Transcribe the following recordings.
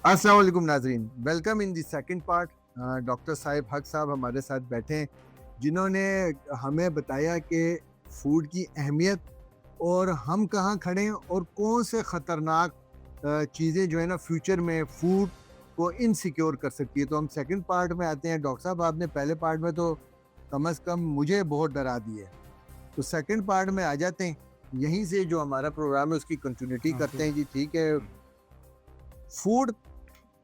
अस्सलाम वालेकुम नाजरीन, welcome in the second part. Doctor Sahib हक साहब हमारे साथ बैठे हैं, जिन्होंने हमें बताया कि फूड की अहमियत और हम कहाँ खड़े हैं और कौन से ख़तरनाक चीज़ें जो है ना फ्यूचर में फूड को इनसिक्योर कर सकती है। तो हम सेकंड पार्ट में आते हैं। डॉक्टर साहब, आपने पहले पार्ट में तो कम से कम मुझे बहुत डरा दिया है, तो सेकंड पार्ट में आ जाते हैं। यहीं से जो हमारा प्रोग्राम है उसकी कंटिन्यूटी हाँ, करते ठीक। हैं जी। ठीक है। हुँ। फूड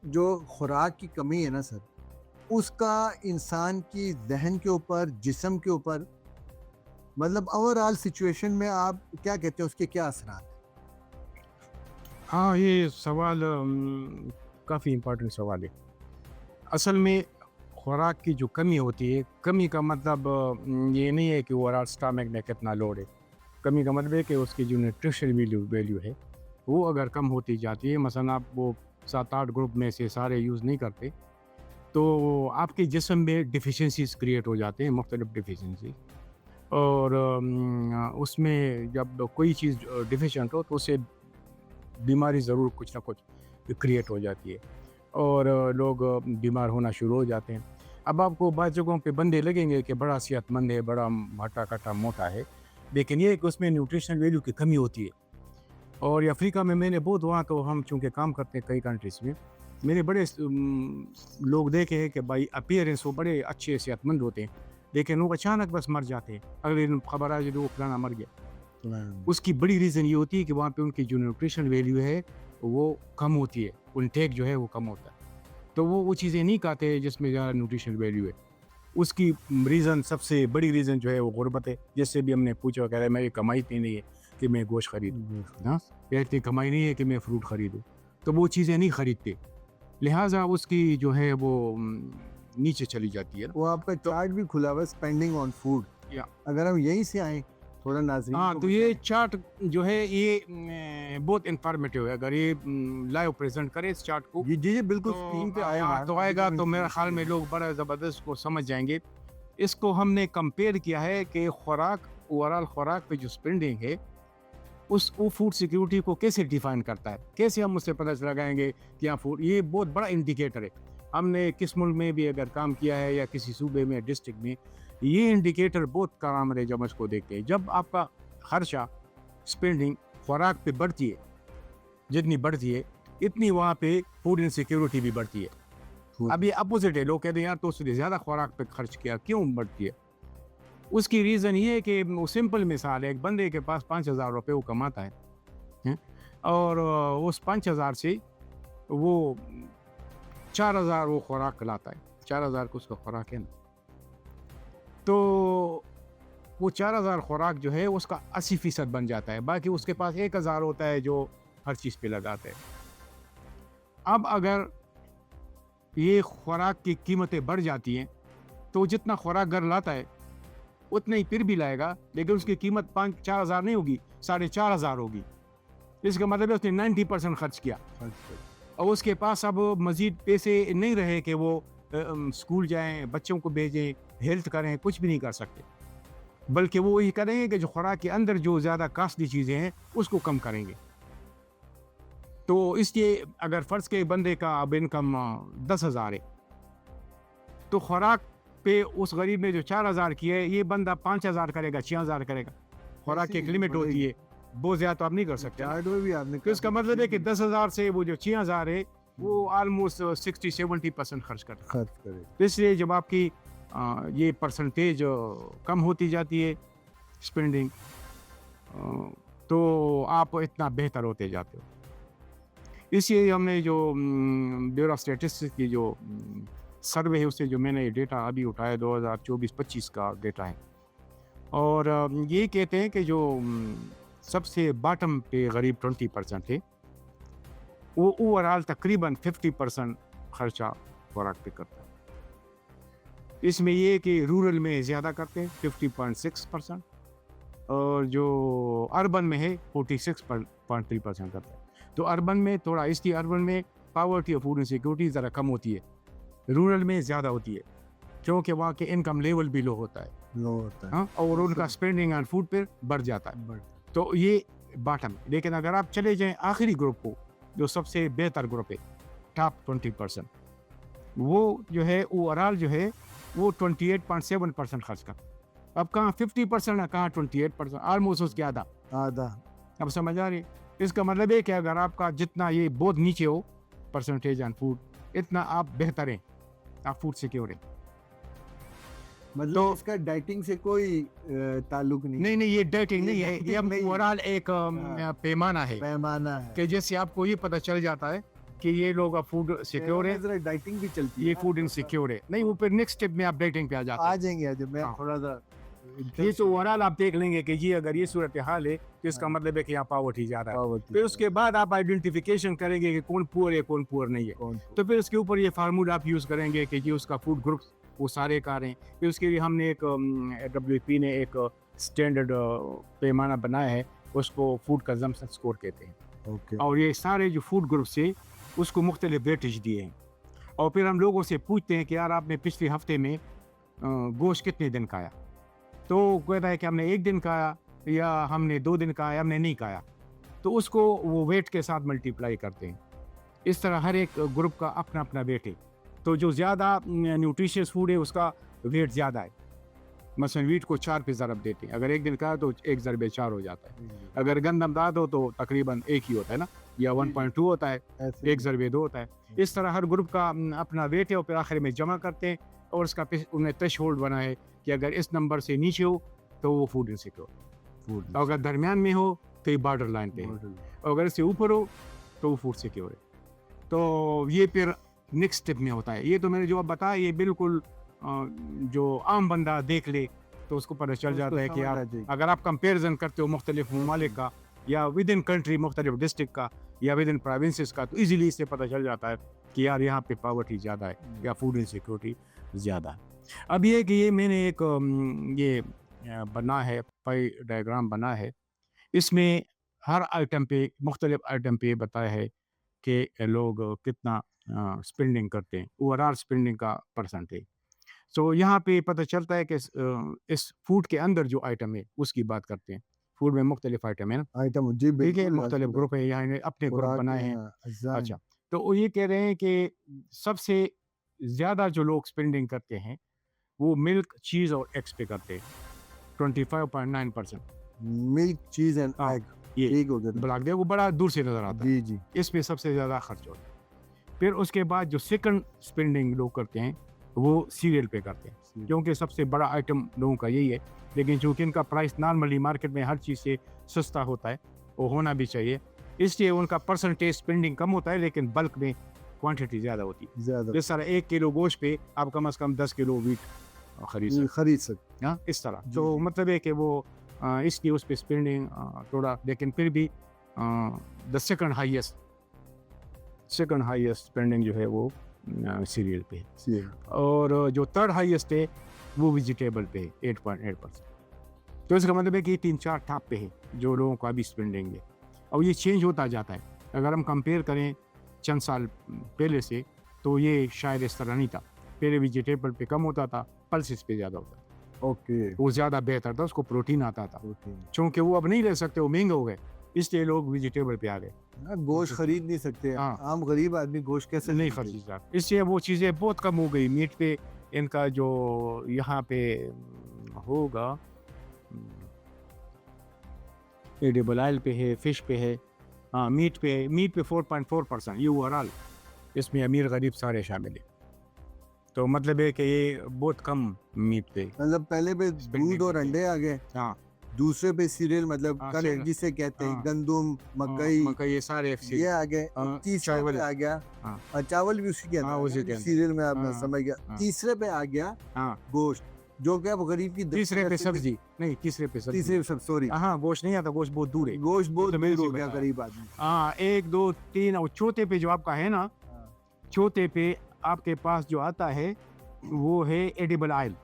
जो खुराक की कमी है ना सर, उसका इंसान की ज़हन के ऊपर, जिस्म के ऊपर, मतलब ओवरऑल सिचुएशन में आप क्या कहते हैं, उसके क्या असरात हैं? हाँ, ये सवाल काफ़ी इम्पोर्टेंट सवाल है। असल में खुराक की जो कमी होती है, कमी का मतलब ये नहीं है कि ओवरऑल स्टमक में कितना लोड है। कमी का मतलब है कि उसकी जो न्यूट्रिशन वैल्यू वैल्यू है, वो अगर कम होती जाती है, मसलन आप वो 7-8 ग्रुप में से सारे यूज़ नहीं करते, तो आपके जिस्म में डेफिशिएंसीज़ क्रिएट हो जाते हैं, मुख्तलिफ डेफिशिएंसी। और उसमें जब कोई चीज़ डेफिशिएंट हो, तो उससे बीमारी ज़रूर कुछ ना कुछ क्रिएट हो जाती है और लोग बीमार होना शुरू हो जाते हैं। अब आपको बाज़ जगहों पे बंदे लगेंगे कि बड़ा सेहतमंद है, बड़ा हट्टा-कट्टा मोटा है, लेकिन ये है कि उसमें न्यूट्रिशनल वैल्यू की कमी होती है। और ये अफ्रीका में मैंने बहुत वहाँ तो हम चूँकि काम करते हैं कई कंट्रीज़ में, मैंने बड़े लोग देखे हैं कि भाई अपीयरेंस वो बड़े अच्छे सेहतमंद होते हैं, लेकिन वो अचानक बस मर जाते हैं। अगले दिन खबर आ जाती है वो फलाना मर गया। उसकी बड़ी रीज़न ये होती है कि वहाँ पे उनकी जो न्यूट्रिशन वैल्यू है, वो कम होती है, इनटेक जो है वो कम होता है। तो वो चीज़ें नहीं खाते जिसमें ज़्यादा न्यूट्रिशन वैल्यू है। उसकी रीज़न सबसे बड़ी रीज़न जो है वो गुर्बत है। जैसे भी हमने पूछा कह रहा है मेरी कमाई इतनी नहीं है कि मैं गोश्त खरीदूँ, हाँ? या इतनी कमाई नहीं है कि मैं फ्रूट खरीदूँ। तो वो चीज़ें नहीं खरीदते, लिहाज़ा उसकी जो है वो नीचे चली जाती है ना। वो आपका तो चार्ट भी खुला हुआ है, स्पेंडिंग ऑन फूड। या अगर हम यहीं से आएँ, थोड़ा नाज़रीन हाँ, को तो ये बताएँ। चार्ट जो है ये बहुत इन्फॉर्मेटिव है। अगर ये लाइव प्रेज़ेंट करें इस चार्ट को, जी, जी, जी, बिल्कुल तो स्क्रीन पे आए हाँ, हमारे, तो अभी तो आएगा हम तो मेरे इंफॉर्मेशन ख़्याल दे में रहे हैं। लोग बड़ा ज़बरदस्त को समझ जाएँगे। इसको हमने कंपेयर किया है कि खुराक, ओवरऑल खुराक पे जो स्पेंडिंग है, उस वो फूड सिक्योरिटी को कैसे डिफाइन करता है? कैसे हम उससे पता लगाएँगे कि हाँ, फूड ये बहुत बड़ा इंडिकेटर है। हमने किस मुल्क में भी अगर काम किया है या किसी सूबे में, डिस्ट्रिक्ट में, ये इंडिकेटर बहुत कारगर है जब हम इसको देखते हैं। जब आपका खर्चा, स्पेंडिंग खुराक पे बढ़ती है, जितनी बढ़ती है, इतनी वहाँ पे फूड इनसिक्योरिटी भी बढ़ती है। फूड अब ये अपोज़िट है, लोग कहते हैं यार तो उसने ज़्यादा खुराक पे खर्च किया, क्यों बढ़ती है? उसकी रीज़न ये है कि वो सिंपल मिसाल है, एक बंदे के पास ₹5000 वो कमाता है, हैं? और उस 5000 से वो 4000 वो खुराक लाता है, 4000 का उसका खुराक है ना। तो वो 4000 खुराक जो है उसका 80% बन जाता है, बाकी उसके पास 1000 होता है जो हर चीज़ पे लगाते हैं। अब अगर ये खुराक की कीमतें बढ़ जाती हैं, तो जितना खुराक घर लाता है, उतना ही फिर भी लाएगा, लेकिन उसकी कीमत 5-4000 नहीं होगी, 4500 होगी। इसका मतलब है उसने 90% खर्च किया खर्च कर। और उसके पास अब मज़ीद पैसे नहीं रहे कि वो स्कूल जाएँ, बच्चों को भेजें, हेल्थ करें, कुछ भी नहीं कर सकते। बल्कि वो ये करेंगे कि जो खुराक के अंदर जो ज़्यादा कॉस्टली चीज़ें हैं, उसको कम करेंगे। तो इसलिए अगर फ़र्ज़ के बंदे का अब इनकम 10,000 है, तो खुराक पे उस गरीब ने जो 4000 की है, ये बंदा 5000 करेगा, 6000 करेगा। खुराक ऐसे की एक ही लिमिट होती बढ़ेगी। है, बहुत ज़्यादा तो आप नहीं कर सकते ना। चार्ट में भी आपने तो इसका काफ़ी मतलब है कि तफसील 10,000 से वो जो 6000 है, वो ऑलमोस्ट 60-70% खर्च करता है। खर्च करे। तो इसलिए जब आपकी ये परसेंटेज कम होती जाती है स्पेंडिंग, तो आप इतना बेहतर होते जाते हो। इसलिए हमने जो ब्यूरो ऑफ स्टैटिस्टिक्स की जो सर्वे है उससे जो मैंने डेटा अभी उठाया 2024-25 का डेटा है और ये कहते हैं कि जो सबसे बॉटम पे गरीब 20% है, वो ओवरऑल तकरीबन 50% खर्चा खुराक पे करता है। इसमें ये है कि रूरल में ज़्यादा करते हैं 50.6% और जो अर्बन में है 46.3% करता है। तो अर्बन में थोड़ा, इसलिए अर्बन में पॉवर्टी और फूड इनसिक्योरिटी ज़रा कम होती है, रूरल में ज़्यादा होती है, क्योंकि वहाँ के इनकम लेवल भी लो होता है, लो होता है। हाँ? और उनका बिल्कुल। स्पेंडिंग ऑन फूड पे बढ़ जाता है। बट तो ये बॉटम। लेकिन अगर आप चले जाएँ आखिरी ग्रुप को, जो सबसे बेहतर ग्रुप है, टॉप 20%, वो जो है ओवरऑल जो है वो 28.7% खर्च कर। अब कहाँ 50% है, कहाँ 28%, ऑलमोस्ट उसके आधा। आधा। अब समझ आ रही? इसका मतलब है कि अगर आपका जितना ये बहुत नीचे हो परसेंटेज ऑन फूड, इतना आप बेहतर हैं, आप फूड सिक्योर हैं। मतलब तो इसका डाइटिंग से कोई ताल्लुक नहीं। नहीं नहीं, ये डाइटिंग नहीं है, ये डाइटिंग नहीं, ओवरऑल एक हाँ, पैमाना है पैमाना है। कि जैसे आपको ये पता चल जाता है कि ये लोग अब फूड सिक्योर है, जरा डाइटिंग भी चलती है ये ना, फूड थोड़ा- इनसिक्योर है। नहीं, वो फिर नेक्स्ट स्टेप में आप डाइटिंग पे आ जाते आ हैं। जाएंगे आज मैं हाँ। थोड़ा सा ये तो ओवरऑल आप देख लेंगे कि ये अगर ये सूरत हाल है तो इसका हाँ। मतलब है कि यहाँ पावर्टी ज़्यादा है। पावर्टी फिर उसके बाद आप आइडेंटिफिकेशन करेंगे कि कौन पुअर है कौन पुअर नहीं है। कौन तो फिर उसके ऊपर ये फार्मूला आप यूज़ करेंगे कि जी उसका फूड ग्रुप वो सारे कार हैं। फिर उसके लिए हमने एक WFP ने एक स्टैंडर्ड पैमाना बनाया है, उसको फूड कंजम्पशन स्कोर कहते हैं। ओके और ये सारे जो फूड ग्रुप से उसको मुख्तलिफ वेटेज दिए हैं। और फिर हम लोगों से पूछते हैं कि यार आपने पिछले हफ्ते में गोश्त कितने दिन खाया, तो कहता है कि हमने 1 दिन खाया, या हमने 2 दिन खाया, हमने नहीं खाया। तो उसको वो वेट के साथ मल्टीप्लाई करते हैं। इस तरह हर एक ग्रुप का अपना अपना वेट है। तो जो ज़्यादा न्यूट्रिशियस फूड है उसका वेट ज़्यादा है। मसलन वीट को 4 पे ज़रब देते हैं, अगर 1 दिन खाया तो 1 ज़रबे 4 हो जाता है। अगर गंदम दाद हो तो तकरीबन 1 ही होता है ना, या 1.2 होता है, 1 ज़रबे 2 होता है। इस तरह हर ग्रुप का अपना वेट है और फिर आखिर में जमा करते हैं और उसका उन्हें थ्रेशोल्ड बना है कि अगर इस नंबर से नीचे हो तो वो फूड इनसिक्योर, फूड और अगर दरमियान में हो तो ये बॉर्डर लाइन पे है, और अगर इससे ऊपर हो तो वो फूड सिक्योर है। तो ये फिर नेक्स्ट स्टेप में होता है। ये तो मैंने जो अब बताया ये बिल्कुल जो आम बंदा देख ले तो उसको पता चल जाता है कि आप अगर आप कंपेरिजन करते हो मुख्तलिफ ममालिक का या विद इन कंट्री मुख्तलिफ डिस्ट्रिक्ट का या विद इन प्रोविंसेस का, तो ईजिली इससे पता चल जाता है कि यार यहाँ पे पावर्टी ज़्यादा है या फूड इनसिक्योरिटी ज़्यादा है। अब ये कि ये मैंने एक ये बना है, पाई डायग्राम बना है, इसमें हर आइटम पे मुख्तलिफ आइटम पे बताया है कि लोग कितना स्पेंडिंग करते हैं, ओवरऑल स्पेंडिंग का परसेंटेज। सो यहाँ पे पता चलता है कि इस फूड के अंदर जो आइटम है उसकी बात करते हैं। फूड में मुख्तलिफ आइटम है ना, आइटम जी ठीक है, बिल्कुल मुख्तलिफ ग्रुप है, यहाँ इन्हें अपने ग्रुप बनाए हैं। अच्छा, तो वो ये कह रहे हैं कि सबसे ज़्यादा जो लोग स्पेंडिंग करते हैं वो मिल्क, चीज़ और एग्स पे करते हैं, 25.9%। मिल्क, चीज एंड हाँ, एग ये ठीक हो गया ब्लॉक दे वो बड़ा दूर से नज़र आता है, जी जी। इस पे सबसे ज़्यादा खर्च होता है। फिर उसके बाद जो सेकंड स्पेंडिंग लोग करते हैं वो सीरियल पे करते हैं, क्योंकि सबसे बड़ा आइटम लोगों का यही है। लेकिन चूंकि इनका प्राइस नॉर्मली मार्केट में हर चीज़ से सस्ता होता है, वो होना भी चाहिए, इसलिए उनका परसेंटेज स्पेंडिंग कम होता है, लेकिन बल्क में क्वांटिटी ज़्यादा होती है। ज्यादा जिस तरह 1 किलो गोश्त पे आप कम से कम 10 किलो वीट खरीद सकते हाँ, इस तरह। जी, तो जी। मतलब है कि वो इसकी उस पे स्पेंडिंग थोड़ा, लेकिन फिर भी द सेकंड हाईएस्ट स्पेंडिंग जो है वो सीरियल पे है, हैं। और जो थर्ड हाईएस्ट है वो वेजिटेबल पे है 8.8%। तो इसका मतलब है कि 3-4 टॉप पे है जो लोगों का अभी स्पेंडिंग है, और ये चेंज होता जाता है। अगर हम कंपेयर करें चंद साल पहले से तो ये शायद इस तरह नहीं था। पहले वेजिटेबल पे कम होता था, पल्सेस पे ज़्यादा होता था, ओके वो ज़्यादा बेहतर था, उसको प्रोटीन आता था। प्रोटीन। चूँकि वो अब नहीं ले सकते, वो महंगे हो गए, इसलिए लोग वेजिटेबल पे आ गए, गोश्त खरीद नहीं सकते, हाँ। आम गरीब आदमी गोश्त कैसे नहीं खरीदे? खरीदा, इसलिए वो चीज़ें बहुत कम हो गई। मीट पे इनका जो यहाँ पे होगा एडिबल ऑयल पे है, फिश पे है, हाँ मीट पे 4.4%, ये ओवरऑल इसमें अमीर गरीब सारे शामिल हैं। तो मतलब है कि ये बहुत कम मीट पे, मतलब पहले पे दूध और अंडे आ गए, हाँ दूसरे पे सीरियल मतलब हाँ, कनक सीरियल। जिसे कहते हैं, हाँ। गंदम, मकई, मकई ये सारे ये आ गए। हाँ, तीसरे चावल। पे आ गया, हाँ। और चावल भी उसी के हाँ, अंदर उसी है, के अंदर। सीरियल में आप हाँ, समझ गया। हाँ। तीसरे पे आ गया हाँ, गोश्त, जो कि अब गरीब की तीसरे पे सब्जी नहीं, तीसरे पे सब्जी, तीसरे सब सॉरी हाँ गोश्त नहीं आता, गोश्त बहुत दूर है। गोश्त बहुत तो मैंने दूर हो इसी गया बताया। गरीब आदमी। हाँ 1, 2, 3 और चौथे पे जो आपका है ना, चौथे पे आपके पास जो आता है वो है एडिबल ऑयल,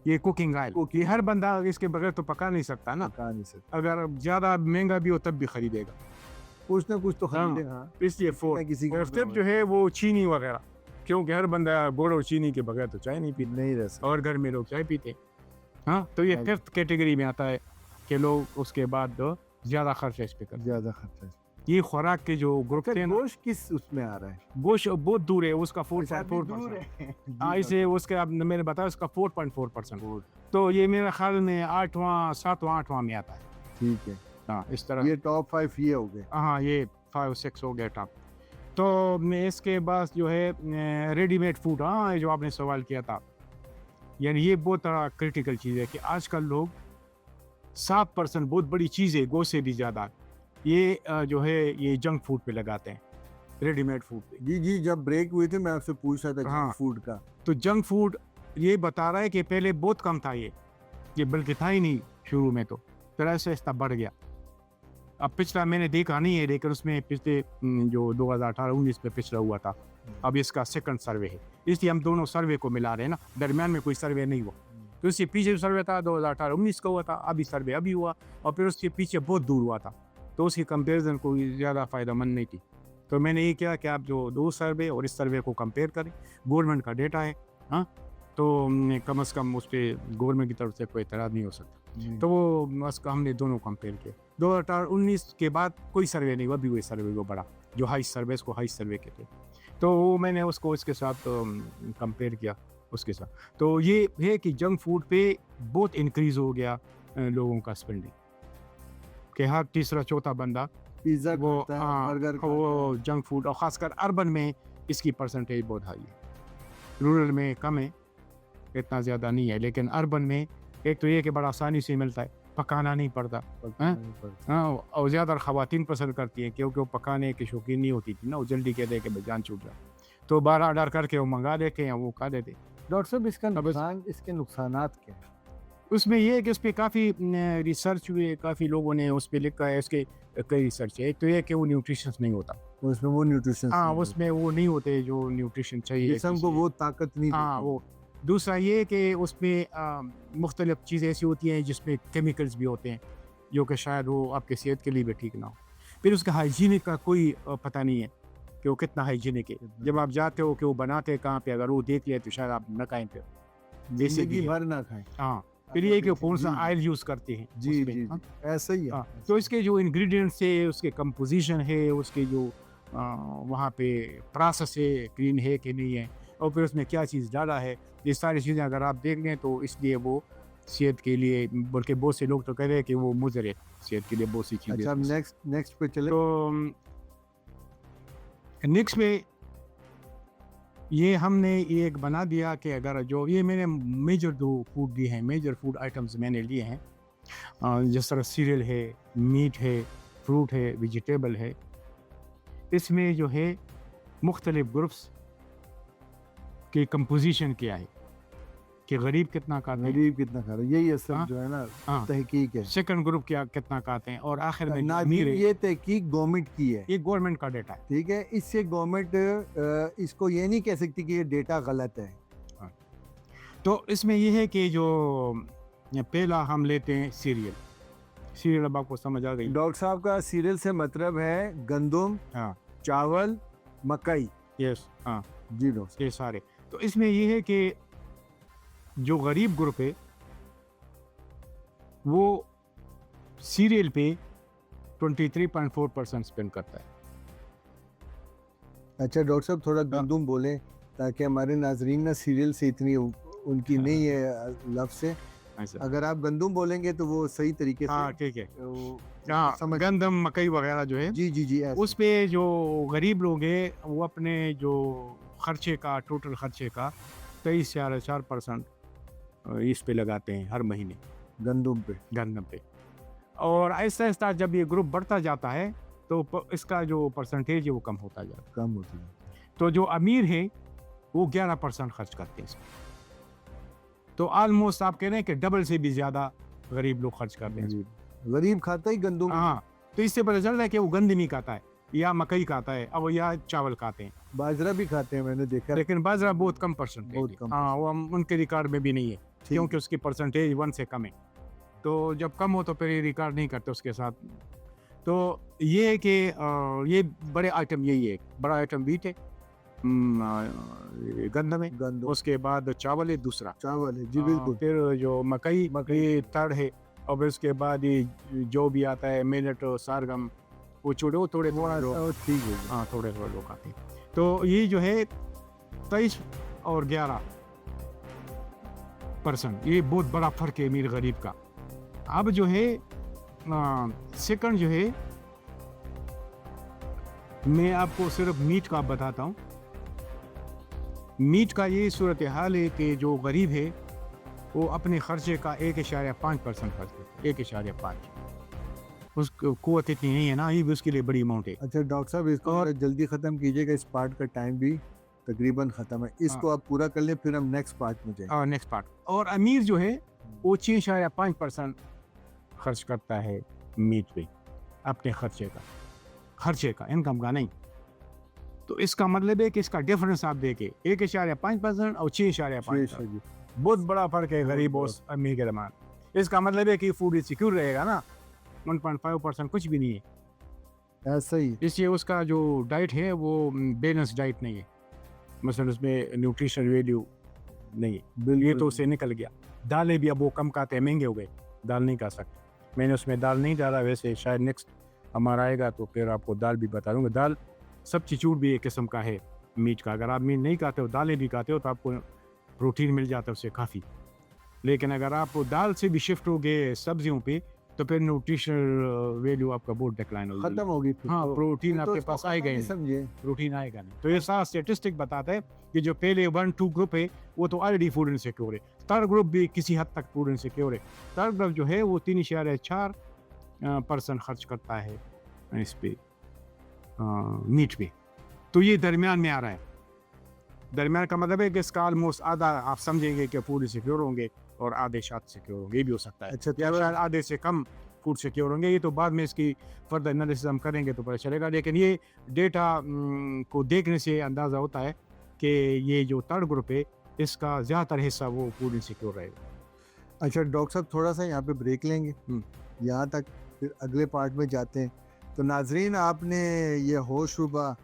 ये कुकिंग ऑयल। ये हर बंदा इसके बगैर तो पका नहीं सकता ना, पका नहीं सकता, अगर ज़्यादा महंगा भी हो तब भी खरीदेगा, कुछ ना कुछ तो हाँ। खरीदे। हाँ इसलिए फोर। किसी और फिर जो है वो चीनी वगैरह, क्योंकि हर बंदा गुड़ और चीनी के बगैर तो चाय नहीं पीता, नहीं रह सकता। और घर में लोग चाय पीते हैं। हाँ, तो ये हाँ। 5th कैटेगरी में आता है कि लोग उसके बाद ज़्यादा खर्च इस पे करते हैं। ज्यादा खर्चा है। ये खुराक के जो ग्रुप थे ना, गोश्त किस उसमें आ रहा है? गोश्त बहुत दूर है, उसका अच्छा, अभी दूर 4.4%। है। जी, हाँ, इसे उसके अब मैंने बताया उसका 4.4%। और तो ये मेरे ख्याल में 8वां 7वां 8वां में आता है। ठीक है, हाँ, इस तरह। ये टॉप 5 ये हो गए। हाँ, ये 5-6 हो गया टॉप। तो मैं इसके बाद जो है रेडीमेड फूड, हाँ, ये जो आपने सवाल किया था, यानी ये बहुत क्रिटिकल चीज़ है कि आजकल लोग 7% बहुत बड़ी चीज़ है, गोश्त से भी ज़्यादा, ये जो है ये जंक फूड पे लगाते हैं, रेडीमेड फूड पे। जी, जी, जब ब्रेक हुए थे मैं आपसे पूछ रहा था हाँ। जंक फूड का। तो जंक फूड ये बता रहा है कि पहले बहुत कम था ये बल्कि था ही नहीं शुरू में, तो फिर ऐसे ऐसा बढ़ गया। अब पिछला मैंने देखा नहीं है, लेकिन उसमें पिछले जो 2018-19 में पिछला हुआ था, अब इसका सेकंड सर्वे है, इसलिए हम दोनों सर्वे को मिला रहे हैं ना, दरमियान में कोई सर्वे नहीं हुआ। तो इससे पीछे जो सर्वे था 2018-19 का हुआ था, अभी सर्वे अभी हुआ, और फिर उसके पीछे बहुत दूर हुआ था, तो उसकी कंपेरिजन कोई ज़्यादा फ़ायदेमंद नहीं थी। तो मैंने ये किया कि आप जो दो सर्वे और इस सर्वे को कंपेयर करें, गवर्नमेंट का डेटा है, हाँ, तो कम से कम उस पर गवर्नमेंट की तरफ से कोई एतराज़ नहीं हो सकता। तो वो बस हमने दोनों कंपेयर किए। 2018-19 के बाद कोई सर्वे नहीं हुआ, अभी वही सर्वे को बढ़ा, जो हाई सर्वे, इसको हाई सर्वे कहते हैं। तो वो मैंने उसको इसके साथ कंपेयर किया उसके साथ। तो ये है कि जंक फूड पे बहुत इंक्रीज़ हो गया लोगों का स्पेंडिंग, कि हर तीसरा चौथा बंदा पिज़्ज़ा वो, खाता है, हाँ, बर्गर खाता वो जंक फूड, और ख़ासकर अर्बन में इसकी परसेंटेज बहुत हाई है। रूरल में कम है, इतना ज़्यादा नहीं है, लेकिन अर्बन में एक तो ये कि बड़ा आसानी से मिलता है, पकाना नहीं पड़ता, है। हाँ, और ज़्यादा ख़वातीन पसंद करती हैं क्योंकि वो पकाने की शौकीन नहीं होती थी ना, वो जल्दी कहते हैं कि भाई जान छूट जाए, तो बाहर ऑर्डर करके वो मंगा देते हैं, वो खा देते हैं। डॉक्टर साहब इसका अब नुकसान, इसके नुकसानात क्या हैं? उसमें ये है कि उस पे काफ़ी रिसर्च हुई है, काफ़ी लोगों ने उस पे लिखा है, उसके कई रिसर्च है। एक तो ये है कि वो न्यूट्रिशंस नहीं होता, उसमें वो न्यूट्रिशन हाँ, उसमें वो नहीं होते जो न्यूट्रिशन चाहिए जिस्म को किसी, वो ताकत नहीं हाँ, देती। वो। दूसरा ये है कि उसमें मुख्तलिफ चीज़ें ऐसी होती हैं जिसमें केमिकल्स भी होते हैं, जो कि शायद वो आपके सेहत के लिए भी ठीक ना हो। फिर उसका हाइजीनिक का कोई पता नहीं है कि वो कितना हाइजीनिक है। जब आप जाते हो कि वो बनाते हैं कहाँ पे, अगर वो देख लिया तो शायद आप न खाएं फिर, जिंदगी बेसिकली भर ना खाएं। हाँ। फिर ये कि कौन सा जी, ऑयल यूज़ करते हैं जी, उसमें, जी, हाँ? जी, ऐसा ही है। हाँ, तो इसके जो इंग्रेडिएंट्स है, उसके कंपोजिशन है, उसके जो वहाँ पे प्रोसेस है, क्लीन है कि नहीं है, और फिर उसमें क्या चीज़ डाला है, ये सारी चीज़ें अगर आप देख लें तो इसलिए वो सेहत के लिए, बल्कि बहुत से लोग तो कह रहे हैं कि वो मुज़र है सेहत के लिए, बहुत सी चीज़ें। अच्छा, अब नेक्स्ट नेक्स्ट पे चले। तो नेक्स्ट में ये हमने ये एक बना दिया कि अगर जो ये मैंने मेजर दो फूड दिए हैं, मेजर फूड आइटम्स मैंने लिए हैं, जिस तरह सीरियल है, मीट है, फ्रूट है, वेजिटेबल है, इसमें जो है मुख्तलिफ ग्रुप्स की कंपोजिशन क्या है, कि गरीब कितना खाते हैं, गरीब कितना खा रहा है, यही असल हाँ, जो है ना हाँ, तहकीक है। सेकंड ग्रुप क्या कितना खाते हैं, और आखिर में जो नाज़रीन, अमीर है, ये तहकीक गवर्नमेंट की है, ये गवर्नमेंट का डेटा है। ठीक है। इससे गवर्नमेंट इसको ये नहीं कह सकती कि ये डेटा गलत है। तो इसमें ये है कि जो पहला हम लेते हैं सीरियल, सीरियल अब आपको समझ आ गई, डॉक्टर साहब का सीरियल से मतलब है गंदम, हाँ, चावल, मकई। यस, हाँ, जी डॉक्टर साहब। ये सारे। तो इसमें ये है कि जो गरीब ग्रुप है वो सीरियल पे 23.4% स्पेंड करता है। अच्छा डॉक्टर साहब, थोड़ा हाँ। गंदम बोलें ताकि हमारे नाजरीन ना सीरियल से इतनी उनकी हाँ। नहीं है लफ्ज़ से। ऐसा, अगर आप गंदम बोलेंगे तो वो सही तरीके से हाँ, ठीक है, वो हाँ, समझ। गंदम, मकई वगैरह जो है, जी, जी, जी, ऐसे। उस पे जो गरीब लोग हैं वो अपने जो खर्चे का, टोटल खर्चे का 23.4% इस पे लगाते हैं हर महीने, गंदम पे। गंदम पे। और ऐसा ऐसा जब ये ग्रुप बढ़ता जाता है तो इसका जो परसेंटेज है वो कम होता जाता है। कम होती है। तो जो अमीर है वो 11% खर्च करते हैं इसमें, तो ऑलमोस्ट आप कह रहे हैं कि डबल से भी ज़्यादा गरीब लोग खर्च करते हैं। गरीब खाता ही गंदम। हाँ, तो इससे पता चल रहा है कि वो गंदमी खाता है या मकई खाता है, अब या चावल खाते हैं, बाजरा भी खाते हैं, मैंने देखा। लेकिन बाजरा बहुत कम परसेंटेज बहुत है। कम। हाँ, वो उनके रिकॉर्ड में भी नहीं है, ठीक क्योंकि उसकी परसेंटेज 1 से कम है। तो जब कम हो तो फिर ये रिकॉर्ड नहीं करते उसके साथ। तो ये है कि ये बड़े आइटम यही है, बड़ा आइटम वीट है, गंदम है, गंदम, उसके बाद चावल है दूसरा, चावल है। जी बिल्कुल। फिर जो मकई मकई। ये थर्ड है, और फिर उसके बाद ये जो भी आता है मिलेट, सारगम, वो छोटे वो थोड़े वो थोड़े लोग, ठीक है। हाँ थोड़े थोड़े लोग आते हैं। तो ये जो है 23 और 11%, ये बहुत बड़ा फर्क है अमीर गरीब का। अब जो है सेकंड जो है, मैं आपको सिर्फ मीट का बताता हूँ। मीट का ये सूरत हाल है कि जो गरीब है वो अपने खर्चे का 1.5% खर्च करता है, 1.5। उसको कुव्वत इतनी नहीं है ना, ये भी उसके लिए बड़ी अमाउंट है। अच्छा डॉक्टर साहब, इसको और- थोड़ा जल्दी ख़त्म कीजिएगा, इस पार्ट का टाइम भी तकरीबन ख़त्म है। इसको आप पूरा कर लें, फिर हम नेक्स्ट पार्ट में जाएं। और नेक्स्ट पार्ट, और अमीर जो है वो 6.5% खर्च करता है मीट पे, अपने खर्चे का इनकम का नहीं। तो इसका मतलब है कि इसका डिफरेंस आप देखें, 1.5% और 6.5%, जी, बहुत बड़ा फर्क है गरीब और अमीर के दरमियान। इसका मतलब है कि फूड सिक्योर रहेगा ना, 1.5% कुछ भी नहीं है। ऐसा ही। इसलिए उसका जो डाइट है वो बैलेंस डाइट नहीं है, मसलन उसमें न्यूट्रिशन वैल्यू नहीं है, ये बिल्कुल तो उससे निकल गया। दालें भी अब वो कम खाते हैं, महंगे हो गए, दाल नहीं खा सकते। मैंने उसमें दाल नहीं डाला, वैसे शायद नेक्स्ट हमारा आएगा तो फिर आपको दाल भी बता दूंगा। दाल सब्स्टिट्यूट भी एक किस्म का है मीट का। अगर आप मीट नहीं खाते हो, दालें भी खाते हो, तो आपको प्रोटीन मिल जाता है उससे काफ़ी। लेकिन अगर आप दाल से भी शिफ्ट हो गए सब्जियों पे, तो फिर न्यूट्रिशनल वैल्यू आपका बहुत डिक्लाइन होगी। खत्म होगी फिर हाँ, तो। प्रोटीन फिर तो आपके इसको पास आएगा ही नहीं, नहीं, समझिए। प्रोटीन आएगा नहीं। तो ये सारा स्टेटिस्टिक बताता है कि जो पहले 1-2 ग्रुप है वो तो ऑलरेडी फूड इनसिक्योर है। थर्ड ग्रुप भी किसी हद तक फूड इनसिक्योर है। थर्ड ग्रुप जो है वो 3.4% खर्च करता है इस पे, मीट पे। तो ये दरमियान में आ रहा है। दरमियान का मतलब है कि इसका ऑलमोस्ट आधा आप समझेंगे कि फूड सिक्योर होंगे और आधे शायद सिक्योर होंगे, ये भी हो सकता है। अच्छा, या तो शायद आधे से कम फूड सिक्योर होंगे, ये तो बाद में इसकी फर्दर एनालिसिस हम करेंगे तो पता चलेगा। लेकिन ये डेटा को देखने से अंदाज़ा होता है कि ये जो थर्ड ग्रुप है इसका ज़्यादातर हिस्सा वो फूड इनसिक्योर रहेगा। अच्छा डॉक्टर साहब, थोड़ा सा यहाँ पे ब्रेक लेंगे, यहाँ तक, फिर अगले पार्ट में जाते हैं। तो नाजरीन, आपने ये होशरुबा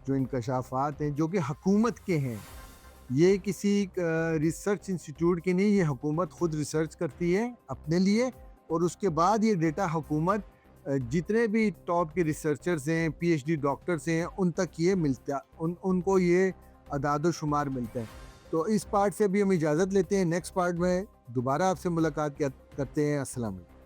जो इंकशाफात हैं जो कि हुकूमत के हैं, ये किसी रिसर्च इंस्टीट्यूट की नहीं, ये हुकूमत खुद रिसर्च करती है अपने लिए, और उसके बाद ये डेटा हुकूमत जितने भी टॉप के रिसर्चर्स हैं, पीएचडी डॉक्टर्स हैं, उन तक ये मिलता, उनको ये अदाद शुमार मिलता है। तो इस पार्ट से भी हम इजाज़त लेते हैं, नेक्स्ट पार्ट में दोबारा आपसे मुलाकात करते हैं। अस्सलाम वालेकुम।